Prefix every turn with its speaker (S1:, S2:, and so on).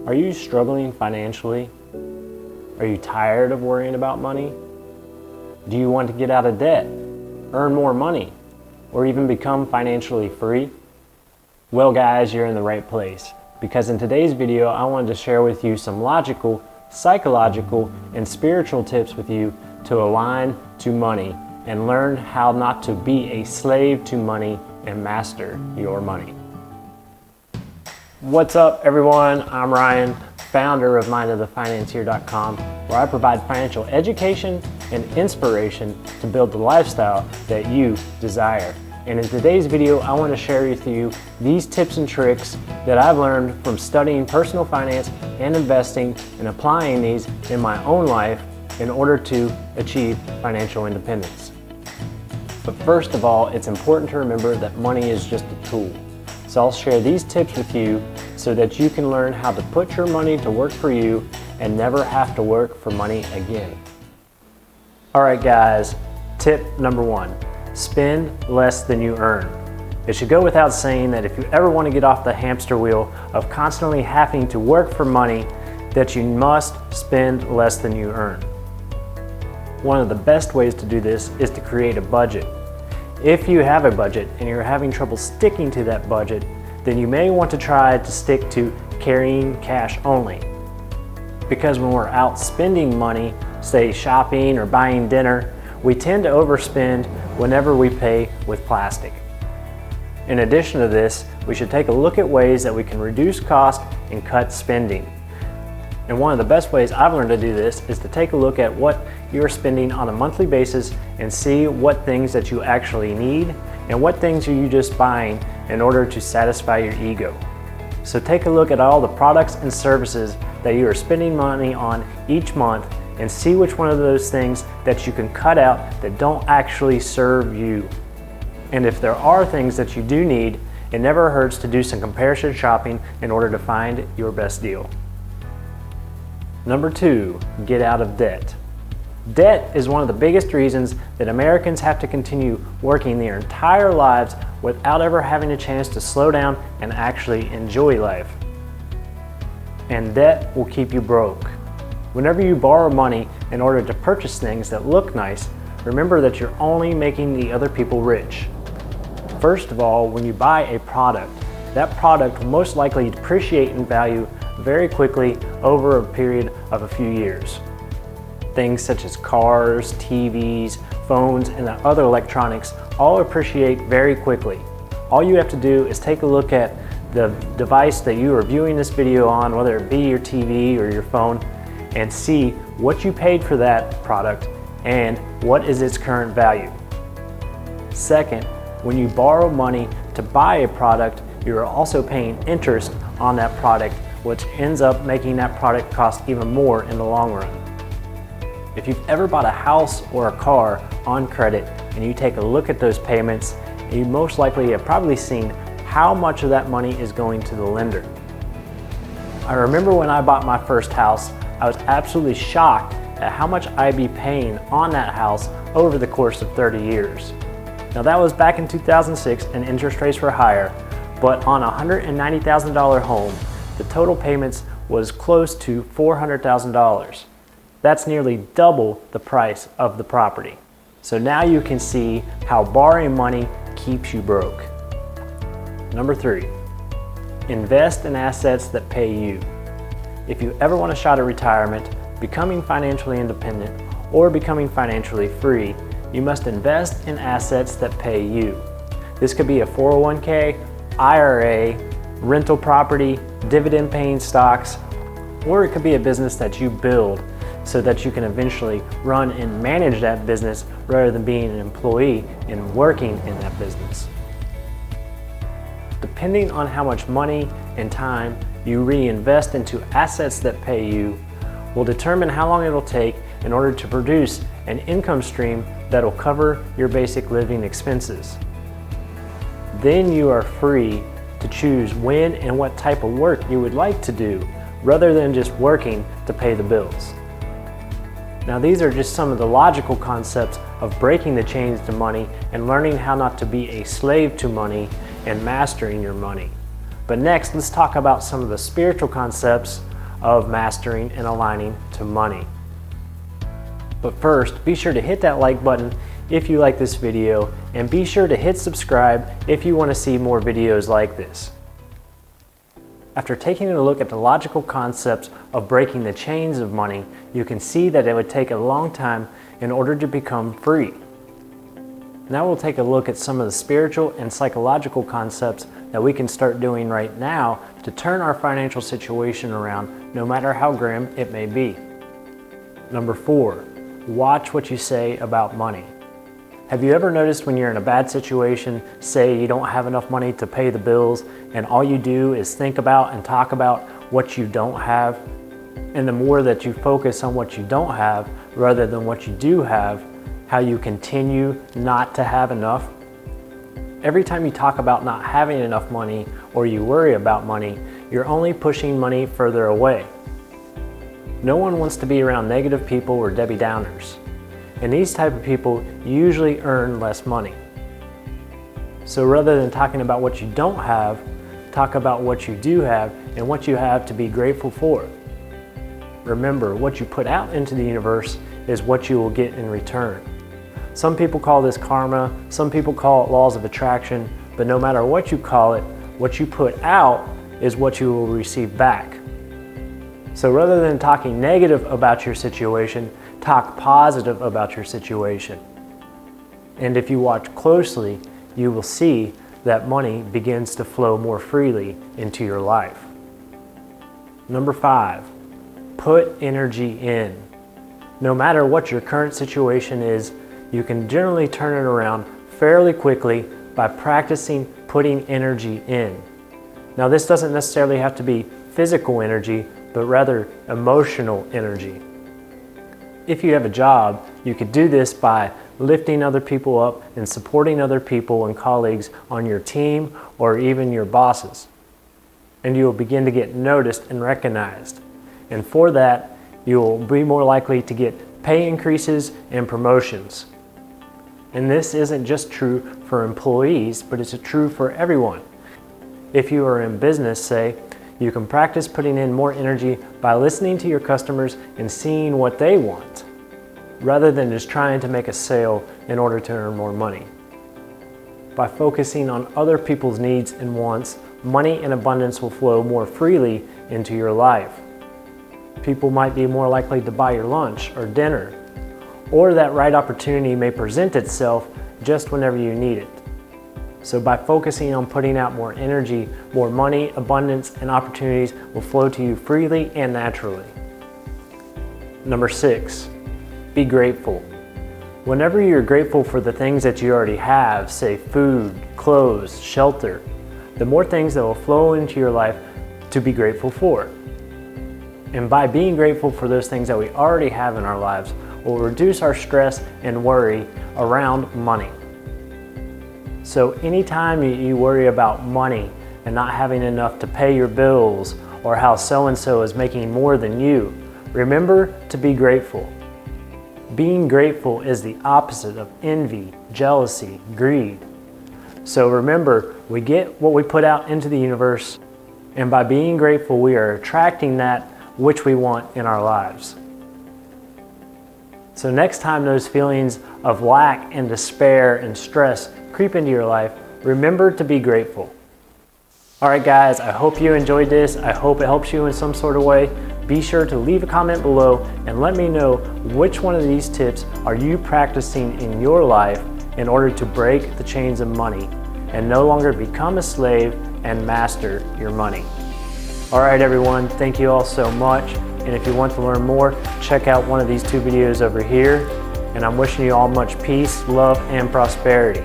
S1: Are you struggling financially? Are you tired of worrying about money? Do you want to get out of debt, earn more money, or even become financially free? Well guys, you're in the right place, because in today's video I wanted to share with you some logical, psychological, and spiritual tips with you to align to money and learn how not to be a slave to money and master your money. What's up everyone? I'm Ryan, founder of mindofthefinancier.com, where I provide financial education and inspiration to build the lifestyle that you desire. And in today's video, I want to share with you these tips and tricks that I've learned from studying personal finance and investing and applying these in my own life in order to achieve financial independence. But first of all, it's important to remember that money is just a tool. So I'll share these tips with you so that you can learn how to put your money to work for you and never have to work for money again. All right guys, tip number one, spend less than you earn. It should go without saying that if you ever want to get off the hamster wheel of constantly having to work for money, that you must spend less than you earn. One of the best ways to do this is to create a budget. If you have a budget and you're having trouble sticking to that budget, then you may want to try to stick to carrying cash only. Because when we're out spending money, say shopping or buying dinner, we tend to overspend whenever we pay with plastic. In addition to this, we should take a look at ways that we can reduce cost and cut spending. And one of the best ways I've learned to do this is to take a look at what you're spending on a monthly basis and see what things that you actually need and what things are you just buying in order to satisfy your ego. So take a look at all the products and services that you are spending money on each month and see which one of those things that you can cut out that don't actually serve you. And if there are things that you do need, it never hurts to do some comparison shopping in order to find your best deal. Number two, get out of debt. Debt is one of the biggest reasons that Americans have to continue working their entire lives without ever having a chance to slow down and actually enjoy life. And debt will keep you broke. Whenever you borrow money in order to purchase things that look nice, remember that you're only making the other people rich. First of all, when you buy a product, that product will most likely depreciate in value very quickly over a period of a few years. Things such as cars, TVs, phones, and other electronics all appreciate very quickly. All you have to do is take a look at the device that you are viewing this video on, whether it be your TV or your phone, and see what you paid for that product and what is its current value. Second, when you borrow money to buy a product, you are also paying interest on that product, which ends up making that product cost even more in the long run. If you've ever bought a house or a car on credit and you take a look at those payments, you most likely have probably seen how much of that money is going to the lender. I remember when I bought my first house, I was absolutely shocked at how much I'd be paying on that house over the course of 30 years. Now that was back in 2006 and interest rates were higher, but on a $190,000 home, the total payments was close to $400,000. That's nearly double the price of the property. So now you can see how borrowing money keeps you broke. Number three, invest in assets that pay you. If you ever want a shot at retirement, becoming financially independent, or becoming financially free, you must invest in assets that pay you. This could be a 401k, IRA, rental property, dividend-paying stocks, or it could be a business that you build so that you can eventually run and manage that business rather than being an employee and working in that business. Depending on how much money and time you reinvest into assets that pay you will determine how long it'll take in order to produce an income stream that will cover your basic living expenses. Then you are free to choose when and what type of work you would like to do, rather than just working to pay the bills. Now these are just some of the logical concepts of breaking the chains to money and learning how not to be a slave to money and mastering your money. But next, let's talk about some of the spiritual concepts of mastering and aligning to money. But first, be sure to hit that like button if you like this video, and be sure to hit subscribe if you want to see more videos like this. After taking a look at the logical concepts of breaking the chains of money, you can see that it would take a long time in order to become free. Now we'll take a look at some of the spiritual and psychological concepts that we can start doing right now to turn our financial situation around, no matter how grim it may be. Number 4, watch what you say about money. Have you ever noticed when you're in a bad situation, say you don't have enough money to pay the bills, and all you do is think about and talk about what you don't have? And the more that you focus on what you don't have rather than what you do have, how you continue not to have enough? Every time you talk about not having enough money or you worry about money, you're only pushing money further away. No one wants to be around negative people or Debbie Downers. And these type of people usually earn less money. So rather than talking about what you don't have, talk about what you do have and what you have to be grateful for. Remember, what you put out into the universe is what you will get in return. Some people call this karma, some people call it laws of attraction, but no matter what you call it, what you put out is what you will receive back. So rather than talking negative about your situation, talk positive about your situation. And if you watch closely, you will see that money begins to flow more freely into your life. Number 5, put energy in. No matter what your current situation is, you can generally turn it around fairly quickly by practicing putting energy in. Now, this doesn't necessarily have to be physical energy, but rather emotional energy. If you have a job, you could do this by lifting other people up and supporting other people and colleagues on your team or even your bosses. And you will begin to get noticed and recognized. And for that, you will be more likely to get pay increases and promotions. And this isn't just true for employees, but it's true for everyone. If you are in business, say, you can practice putting in more energy by listening to your customers and seeing what they want, rather than just trying to make a sale in order to earn more money. By focusing on other people's needs and wants, money and abundance will flow more freely into your life. People might be more likely to buy your lunch or dinner, or that right opportunity may present itself just whenever you need it. So by focusing on putting out more energy, more money, abundance, and opportunities will flow to you freely and naturally. Number 6, be grateful. Whenever you're grateful for the things that you already have, say food, clothes, shelter, the more things that will flow into your life to be grateful for. And by being grateful for those things that we already have in our lives, will reduce our stress and worry around money. So anytime you worry about money and not having enough to pay your bills, or how so-and-so is making more than you, remember to be grateful. Being grateful is the opposite of envy, jealousy, greed. So remember, we get what we put out into the universe, and by being grateful, we are attracting that which we want in our lives. So next time those feelings of lack and despair and stress creep into your life, remember to be grateful. All right, guys, I hope you enjoyed this. I hope it helps you in some sort of way. Be sure to leave a comment below and let me know which one of these tips are you practicing in your life in order to break the chains of money and no longer become a slave and master your money. All right, everyone, thank you all so much. And if you want to learn more, check out one of these 2 videos over here. And I'm wishing you all much peace, love, and prosperity.